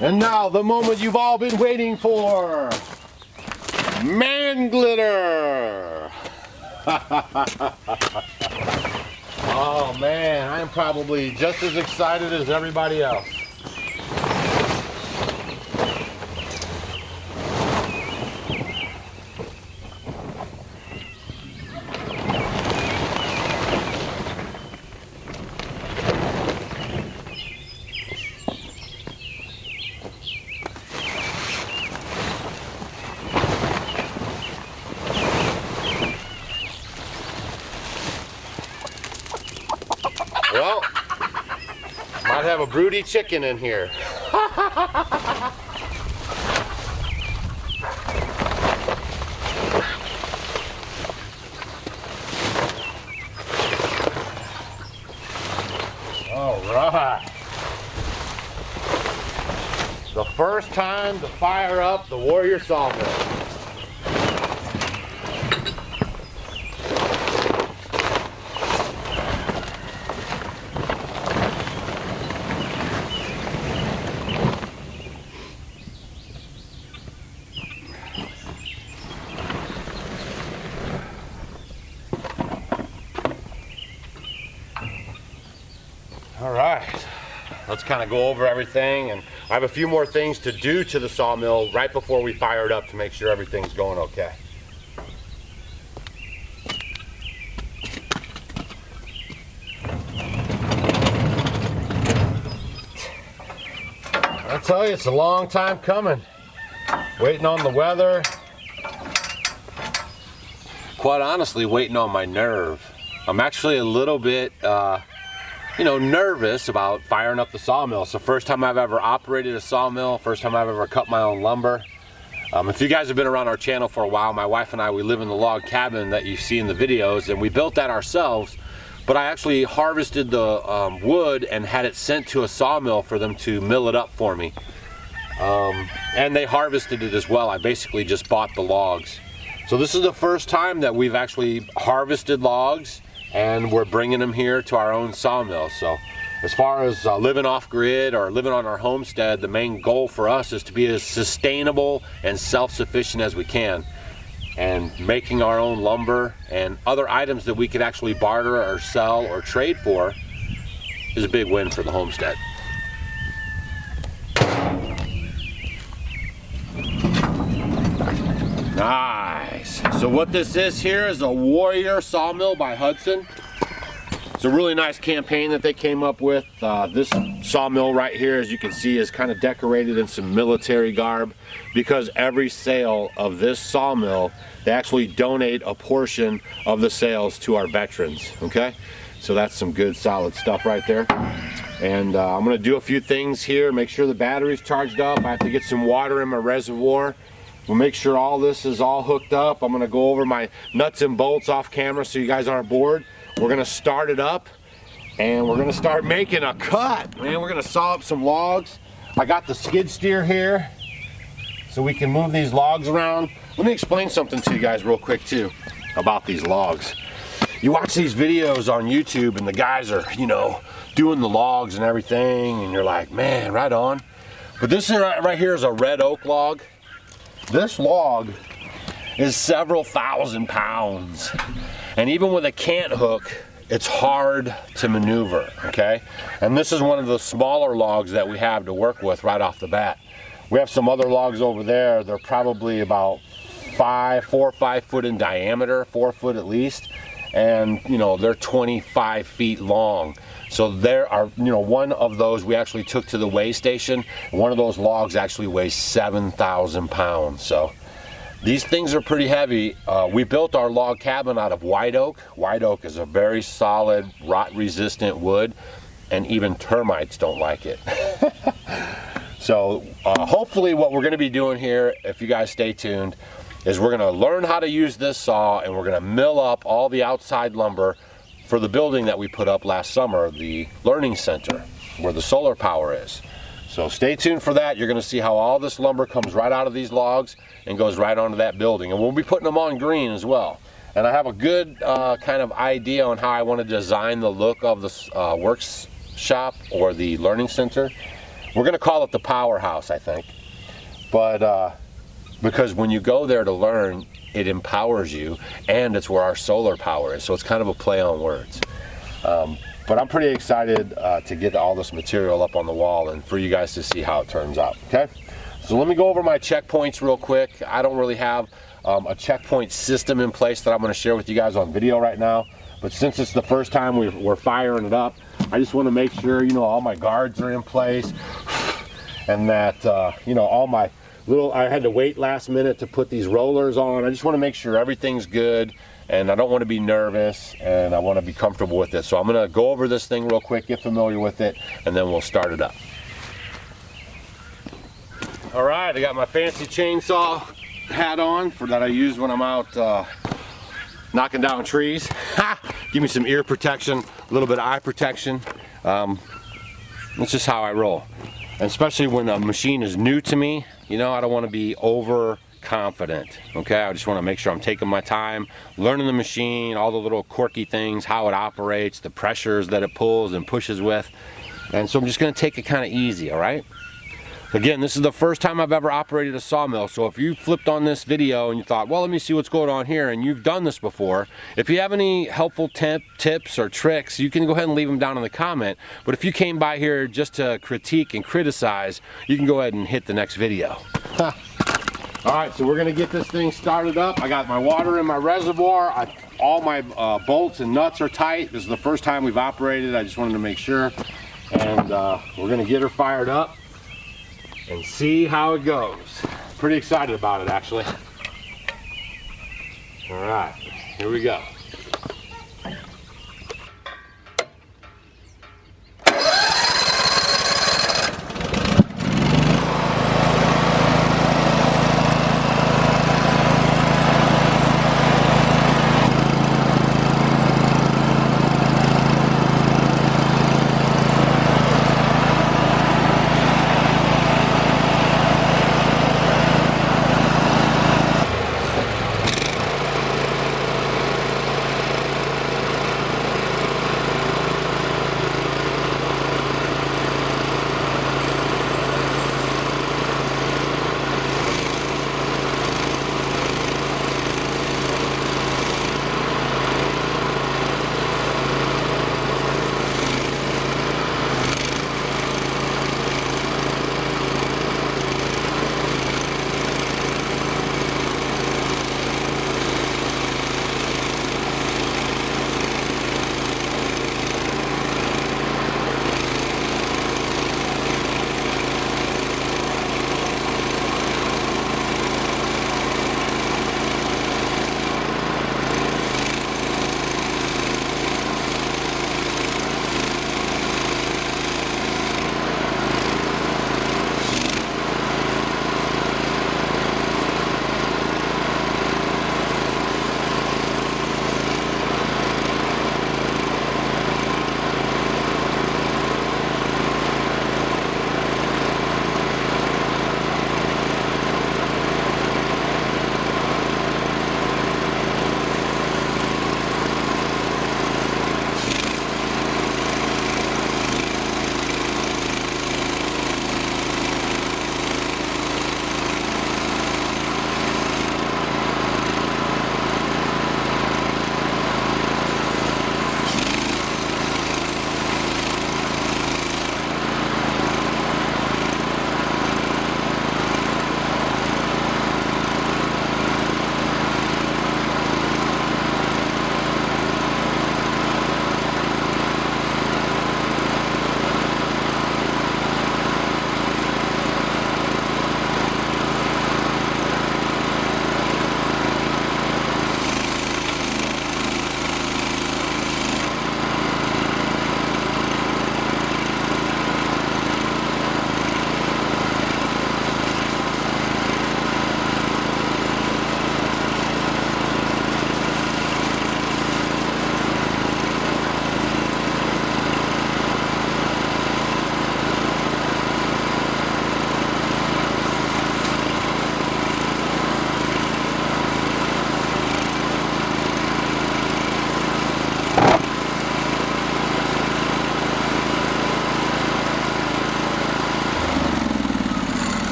And now the moment you've all been waiting for. Man glitter. Oh man, I'm probably just as excited as everybody else. Well, might have a broody chicken in here. All right. The first time to fire up the Warrior Sawmill. All right, let's kind of go over everything, and I have a few more things to do to the sawmill right before we fire it up to make sure everything's going okay. I tell you, it's a long time coming. Waiting on the weather. Quite honestly, waiting on my nerve. I'm actually a little bit nervous about firing up the sawmill. It's the first time I've ever operated a sawmill, first time I've ever cut my own lumber. If you guys have been around our channel for a while, my wife and I, we live in the log cabin that you see in the videos, and we built that ourselves, but I actually harvested the wood and had it sent to a sawmill for them to mill it up for me. And they harvested it as well. I basically just bought the logs. So this is the first time that we've actually harvested logs, and we're bringing them here to our own sawmill. So as far as living off grid or living on our homestead, the main goal for us is to be as sustainable and self-sufficient as we can. And making our own lumber and other items that we could actually barter or sell or trade for is a big win for the homestead. Nice. So what this is here is a Warrior Sawmill by Hudson. It's a really nice campaign that they came up with. This sawmill right here, as you can see, is kind of decorated in some military garb, because every sale of this sawmill, they actually donate a portion of the sales to our veterans. Okay, so that's some good solid stuff right there. And I'm going to do a few things here, make sure the battery's charged up. I have to get some water in my reservoir. We'll make sure all this is all hooked up. I'm gonna go over my nuts and bolts off camera so you guys aren't bored. We're gonna start it up and we're gonna start making a cut. Man, we're gonna saw up some logs. I got the skid steer here so we can move these logs around. Let me explain something to you guys real quick too about these logs. You watch these videos on YouTube and the guys are, doing the logs and everything, and you're like, man, right on. But this right here is a red oak log. This log is several thousand pounds, and even with a cant hook, it's hard to maneuver, okay? And this is one of the smaller logs that we have to work with right off the bat. We have some other logs over there. They're probably about 4 or 5 foot in diameter, 4 foot at least, and they're 25 feet long. So there are, one of those we actually took to the weigh station. One of those logs actually weighs 7,000 pounds. So these things are pretty heavy. We built our log cabin out of white oak. White oak is a very solid, rot resistant wood, and even termites don't like it. So hopefully what we're gonna be doing here, if you guys stay tuned, is we're gonna learn how to use this saw, and we're gonna mill up all the outside lumber for the building that we put up last summer, the learning center, where the solar power is. So stay tuned for that. You're gonna see how all this lumber comes right out of these logs and goes right onto that building. And we'll be putting them on green as well. And I have a good kind of idea on how I want to design the look of the workshop or the learning center. We're gonna call it the powerhouse, I think. But because when you go there to learn, it empowers you, and it's where our solar power is. So it's kind of a play on words. But I'm pretty excited to get all this material up on the wall and for you guys to see how it turns out, okay? So let me go over my checkpoints real quick. I don't really have a checkpoint system in place that I'm gonna share with you guys on video right now. But since it's the first time we're firing it up, I just wanna make sure, you know, all my guards are in place and that, you know, all my I had to wait last minute to put these rollers on. I just wanna make sure everything's good, and I don't wanna be nervous, and I wanna be comfortable with it. So I'm gonna go over this thing real quick, get familiar with it, and then we'll start it up. All right, I got my fancy chainsaw hat on for that I use when I'm out knocking down trees. Give me some ear protection, a little bit of eye protection. That's just how I roll. And especially when a machine is new to me, you know, I don't want to be overconfident, okay? I just want to make sure I'm taking my time, learning the machine, all the little quirky things, how it operates, the pressures that it pulls and pushes with. And so I'm just going to take it kind of easy, all right? Again, this is the first time I've ever operated a sawmill, so if you flipped on this video and you thought, well, let me see what's going on here, and you've done this before, if you have any helpful tips or tricks, you can go ahead and leave them down in the comment. But if you came by here just to critique and criticize, you can go ahead and hit the next video. All right, so we're gonna get this thing started up. I got my water in my reservoir. All my bolts and nuts are tight. This is the first time we've operated. I just wanted to make sure. And we're gonna get her fired up and see how it goes. Pretty excited about it, actually. All right, here we go.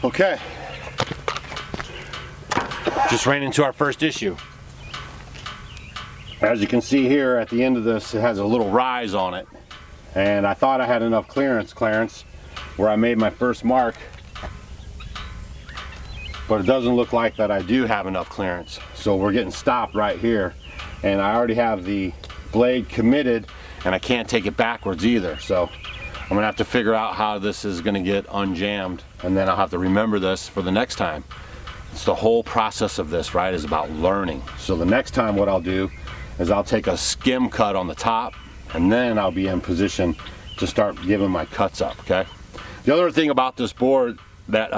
Okay, just ran into our first issue. As you can see here at the end of this, it has a little rise on it, and I thought I had enough clearance where I made my first mark, but it doesn't look like that I do have enough clearance. So we're getting stopped right here, and I already have the blade committed and I can't take it backwards either. So I'm gonna have to figure out how this is gonna get unjammed, and then I'll have to remember this for the next time. It's the whole process of this, right, is about learning. So the next time what I'll do is I'll take a skim cut on the top, and then I'll be in position to start giving my cuts up, okay? The other thing about this board that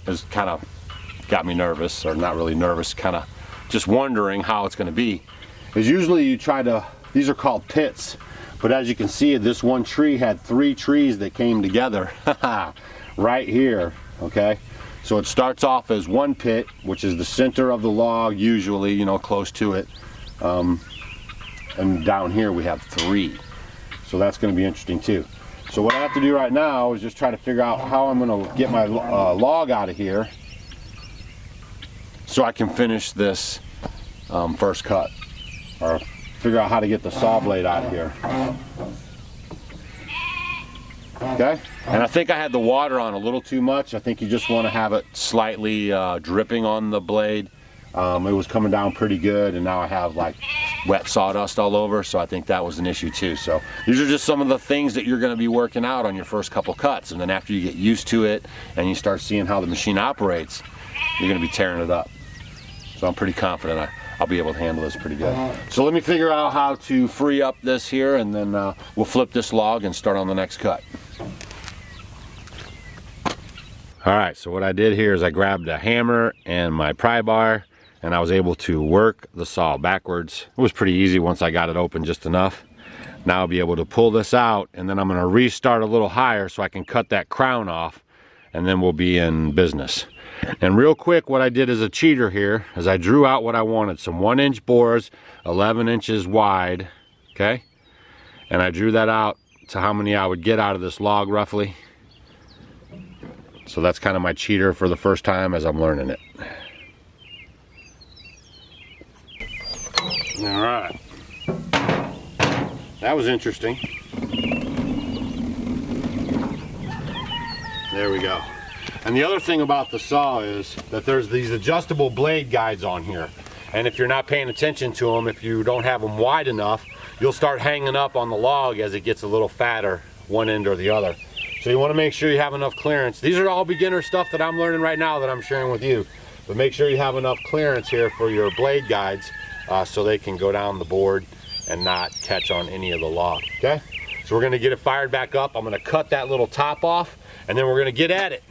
has kind of got me nervous, or not really nervous, kind of just wondering how it's gonna be, is usually you try to, these are called pits, but as you can see, this one tree had 3 trees that came together right here, okay? So it starts off as one pit, which is the center of the log, usually, you know, close to it. And down here we have 3. So that's going to be interesting too. So what I have to do right now is just try to figure out how I'm going to get my log out of here so I can finish this first cut, or figure out how to get the saw blade out of here. Okay, and I think I had the water on a little too much. I think you just want to have it slightly dripping on the blade. It was coming down pretty good, and now I have like wet sawdust all over, so I think that was an issue too. So these are just some of the things that you're going to be working out on your first couple cuts, and then after you get used to it and you start seeing how the machine operates, you're going to be tearing it up. So I'm pretty confident I'll be able to handle this pretty good. So let me figure out how to free up this here, and then we'll flip this log and start on the next cut. Alright, so what I did here is I grabbed a hammer and my pry bar, and I was able to work the saw backwards. It was pretty easy once I got it open just enough. Now I'll be able to pull this out, and then I'm going to restart a little higher so I can cut that crown off, and then we'll be in business. And real quick, what I did as a cheater here is I drew out what I wanted, some 1-inch bores, 11 inches wide, okay? And I drew that out to how many I would get out of this log roughly. So that's kind of my cheater for the first time as I'm learning it. All right, that was interesting. There we go. And the other thing about the saw is that there's these adjustable blade guides on here. And if you're not paying attention to them, if you don't have them wide enough, you'll start hanging up on the log as it gets a little fatter, one end or the other. So you want to make sure you have enough clearance. These are all beginner stuff that I'm learning right now that I'm sharing with you. But make sure you have enough clearance here for your blade guides so they can go down the board and not catch on any of the log, okay? So we're going to get it fired back up. I'm going to cut that little top off, and then we're going to get at it.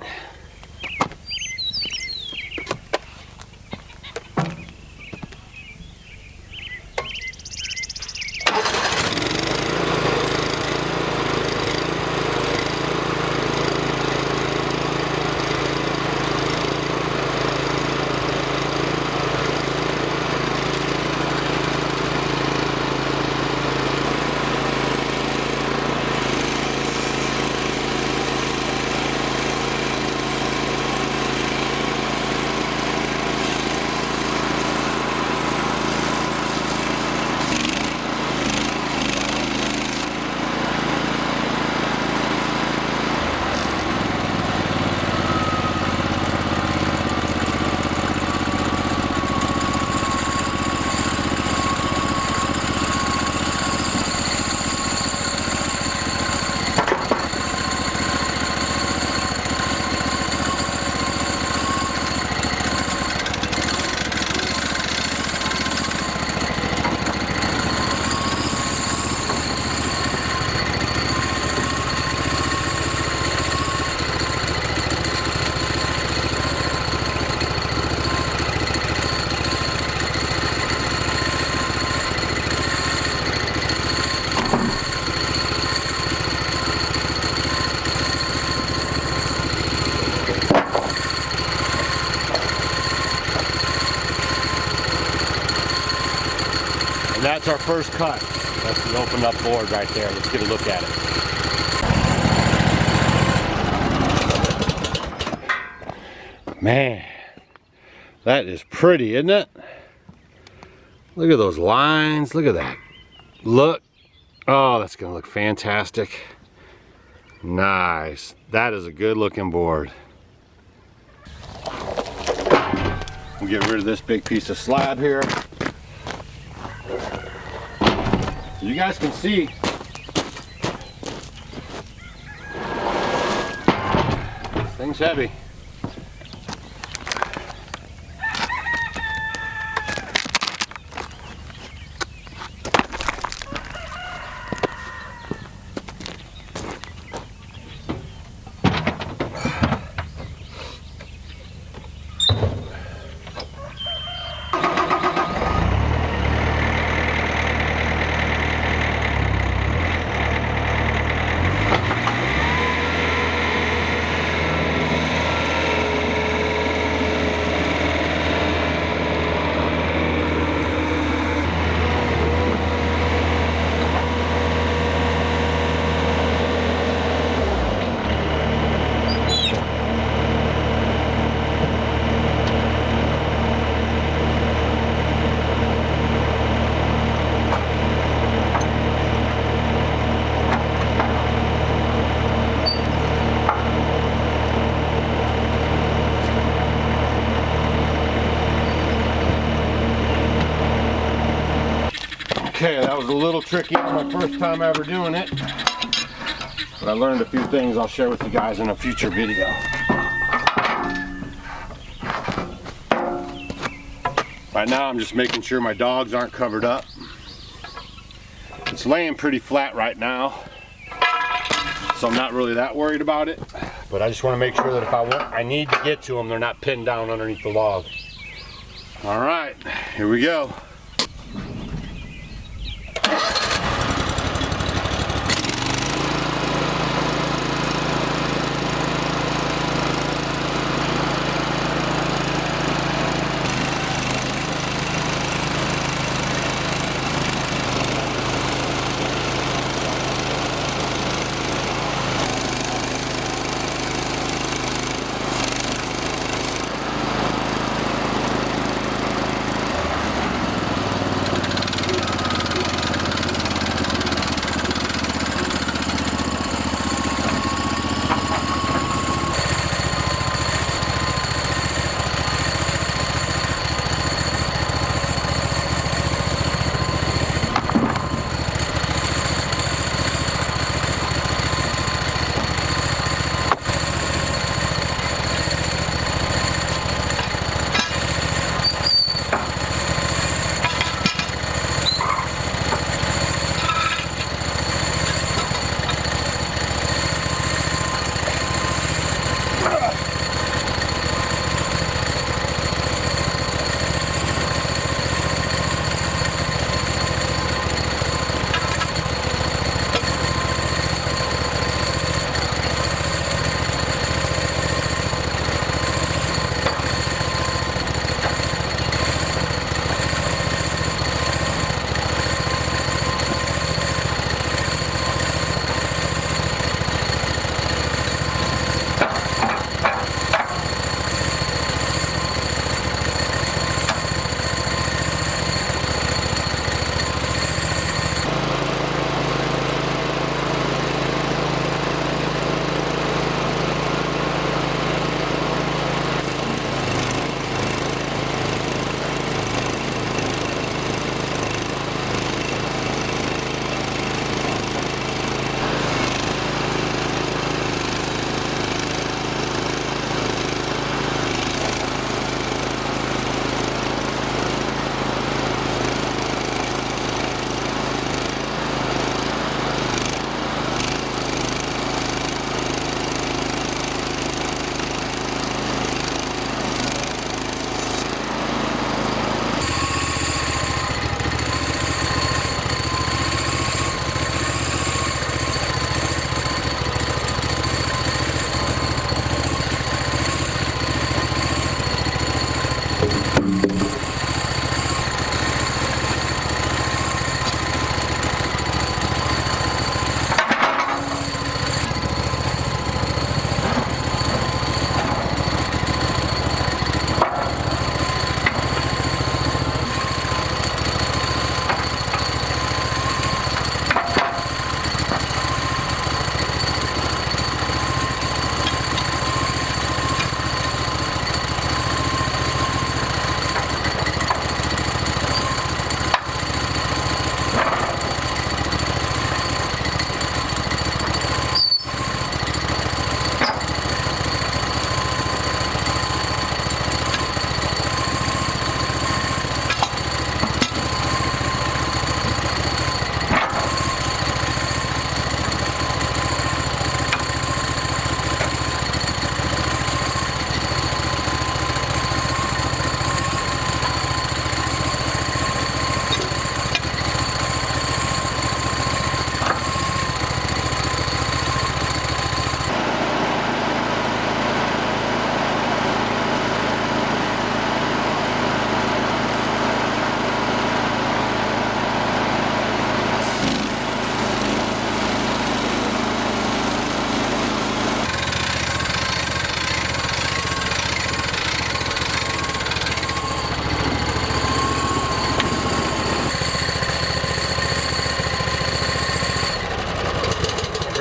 that's our first cut. That's the opened up board right there. Let's get a look at it. Man, that is pretty, isn't it? Look at those lines. Look at that. Look. Oh, that's gonna look fantastic. Nice. That is a good looking board. We'll get rid of this big piece of slab here. You guys can see this thing's heavy. Okay, that was a little tricky. It's my first time ever doing it, but I learned a few things I'll share with you guys in a future video. Right now I'm just making sure my dogs aren't covered up. It's laying pretty flat right now, so I'm not really that worried about it, but I just want to make sure that if I need to get to them, they're not pinned down underneath the log. All right, here we go.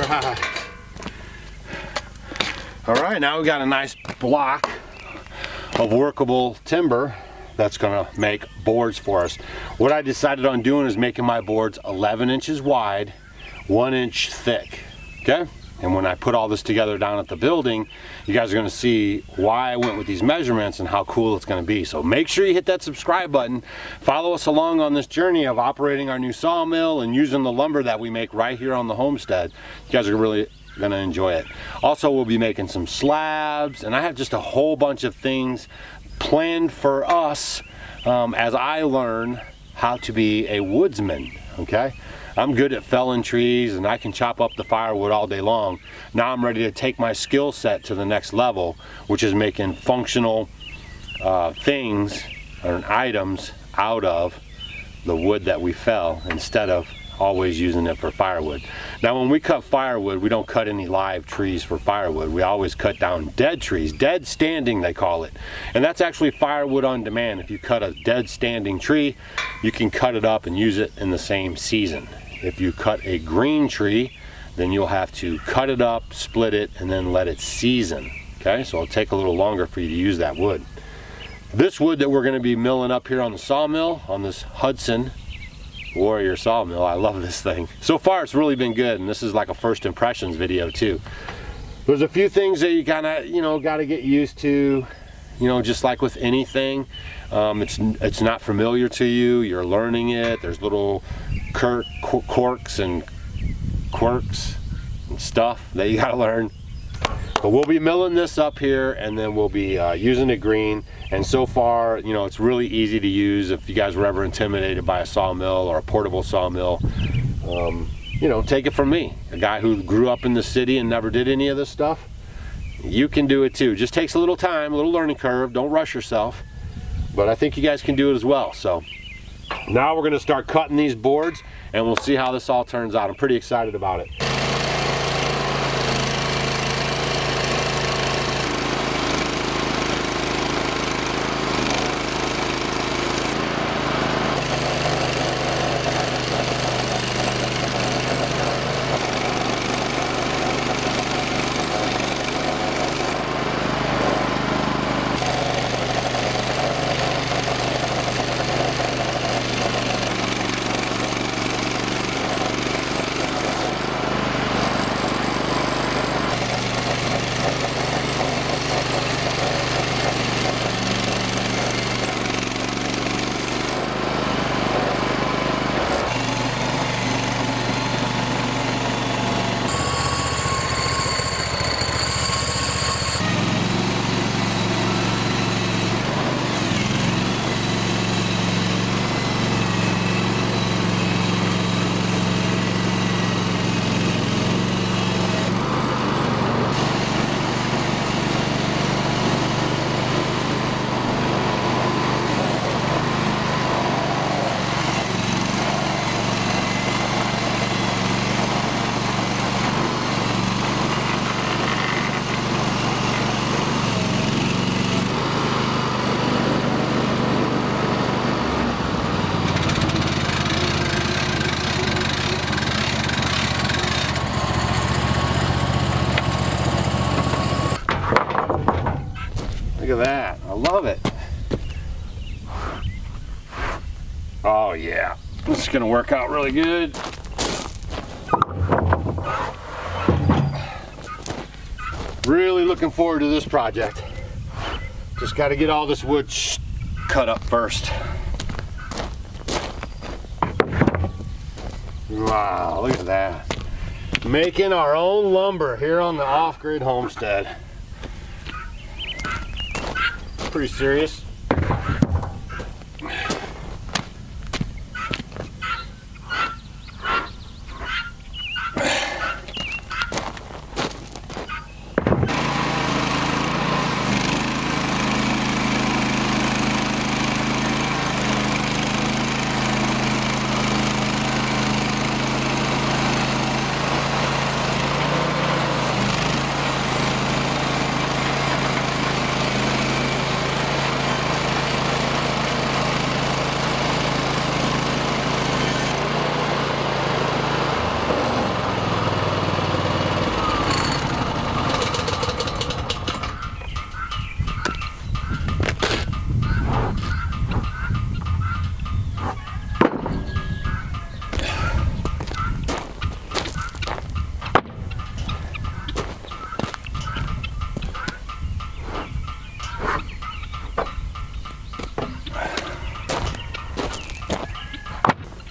right. All right, now we got a nice block of workable timber that's gonna make boards for us. What I decided on doing is making my boards 11 inches wide, 1 inch thick, okay? And when I put all this together down at the building, you guys are gonna see why I went with these measurements and how cool it's gonna be. So make sure you hit that subscribe button. Follow us along on this journey of operating our new sawmill and using the lumber that we make right here on the homestead. You guys are really gonna enjoy it. Also, we'll be making some slabs, and I have just a whole bunch of things planned for us as I learn how to be a woodsman, okay? I'm good at felling trees and I can chop up the firewood all day long. Now I'm ready to take my skill set to the next level, which is making functional things or items out of the wood that we fell instead of always using it for firewood. Now when we cut firewood, we don't cut any live trees for firewood. We always cut down dead trees, dead standing they call it. And that's actually firewood on demand. If you cut a dead standing tree, you can cut it up and use it in the same season. If you cut a green tree, then you'll have to cut it up, split it, and then let it season. Okay, so it'll take a little longer for you to use that wood. This wood that we're going to be milling up here on the sawmill, on this Hudson Warrior sawmill, I love this thing. So far it's really been good, and this is like a first impressions video too. There's a few things that you kind of, got to get used to, just like with anything. It's not familiar to you, you're learning it. There's little quirks and stuff that you got to learn. But we'll be milling this up here, and then we'll be using it green. And so far, it's really easy to use. If you guys were ever intimidated by a sawmill or a portable sawmill, take it from me, a guy who grew up in the city and never did any of this stuff. You can do it too. Just takes a little time, a little learning curve. Don't rush yourself. But I think you guys can do it as well. So now we're going to start cutting these boards, and we'll see how this all turns out. I'm pretty excited about it. Look at that, I love it. Oh yeah, this is gonna work out really good. Really looking forward to this project. Just got to get all this wood cut up first. Wow, look at that. Making our own lumber here on the off-grid homestead. Pretty serious.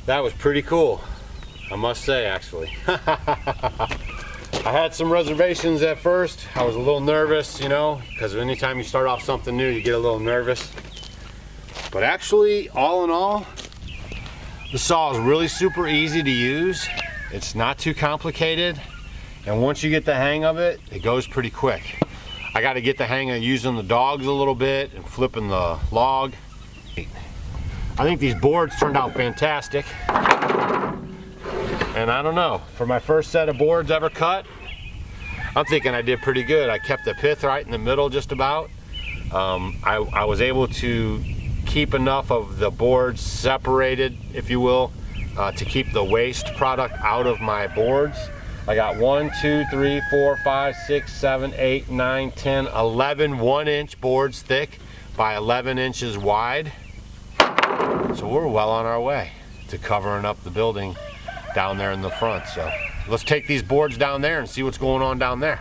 That was pretty cool, I must say, actually. I had some reservations at first. I was a little nervous, you know, because anytime you start off something new, you get a little nervous. But actually, all in all, the saw is really super easy to use. It's not too complicated. And once you get the hang of it, it goes pretty quick. I got to get the hang of using the dogs a little bit and flipping the log. I think these boards turned out fantastic. And I don't know, for my first set of boards ever cut, I'm thinking I did pretty good. I kept the pith right in the middle just about. I was able to keep enough of the boards separated, if you will, to keep the waste product out of my boards. I got 1, 2, 3, 4, 5, 6, 7, 8, 9, 10, 11 1-inch boards thick by 11 inches wide. So we're well on our way to covering up the building down there in the front. So let's take these boards down there and see what's going on down there.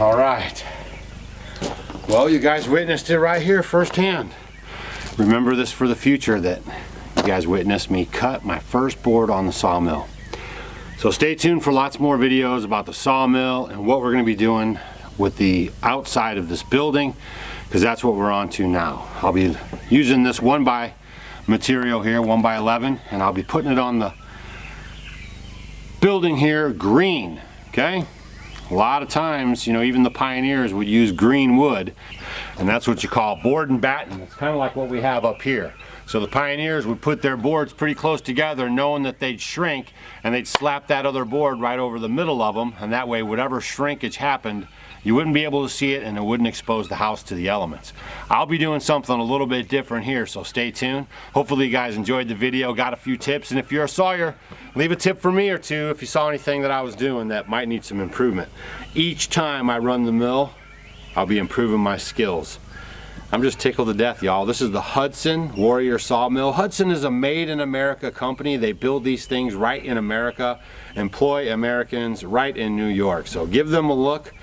All right. Well, you guys witnessed it right here firsthand. Remember this for the future, that you guys witnessed me cut my first board on the sawmill. So stay tuned for lots more videos about the sawmill and what we're going to be doing with the outside of this building, because that's what we're on to now. I'll be using this 1x material here, 1x11, and I'll be putting it on the building here green, okay? A lot of times, you know, even the pioneers would use green wood, and that's what you call board and batten. It's kind of like what we have up here. So the pioneers would put their boards pretty close together, knowing that they'd shrink, and they'd slap that other board right over the middle of them, and that way whatever shrinkage happened, you wouldn't be able to see it and it wouldn't expose the house to the elements. I'll be doing something a little bit different here, so stay tuned. Hopefully you guys enjoyed the video, got a few tips, and if you're a sawyer, leave a tip for me or two if you saw anything that I was doing that might need some improvement. Each time I run the mill, I'll be improving my skills. I'm just tickled to death, y'all. This is the Hudson Warrior Sawmill. Hudson is a made in America company. They build these things right in America, employ Americans right in New York. So give them a look.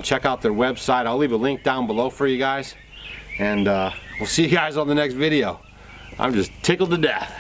Check out their website. I'll leave a link down below for you guys. And we'll see you guys on the next video. I'm just tickled to death.